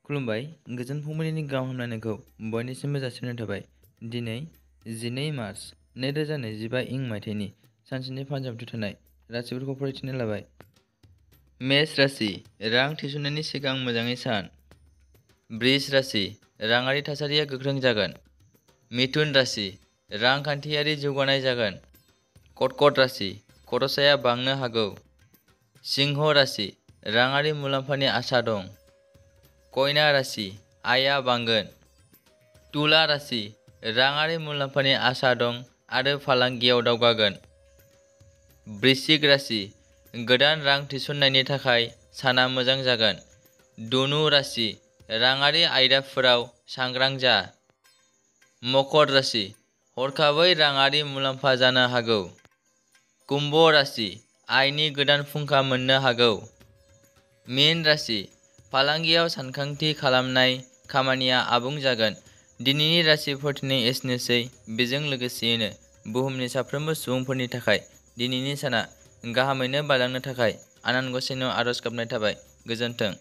खुलुमबाय। गोजोन फुंबिलिनि गाहाम हामलायनायखौ बयनिसिमबो जासिहरनाय थाबाय। दिनै 12 मार्च 2025 इं मायथाइनि सानसेनि फानजाबथि थानाय राशिफोरखौ फरायथिनो लाबाय। मेष राशि रां थिसननायनि सिगां मोजाङै सान। बृष राशि राङारि थासारिया गोख्रों जागोन। मिथुन राशि रांखान्थियारि जौगानाय जागोन। कर्कट राशि खरसाया बांनो हागौ। सिंह राशि राङारि मुलाम्फानि आसा दं। कन्या राशि आयआ बांगोन। तुला राशि राङारि मुलाम्फानि आसा दं आरो फालांगियाव दावगागोन। वृश्चिक राशि गोदान रां थिसननायनि थाखाय साना मोजां जागोन। धनु राशि राङारि आयदाफोराव सांग्रां जा। मकर राशि हरखाबै राङारि मुलाम्फा जानो हागौ। कुम्भ राशि आयनि गोदान फुंखा मोननो हागौ। मीन राशि फालांगियाव सानखांथि खालामनाय खामानिया आबुं जागोन। दिनैनि राशिफोरनि एसेनोसै। बेजों लोगोसेयैनो बुहुमनि साफ्रोमबो सुबुंफोरनि थाखाय दिनैनि साना गाहामैनो बारलांनो थाखाय आनान गसाइनाव आरज गाबनाय थाबाय। गोजोन्थों।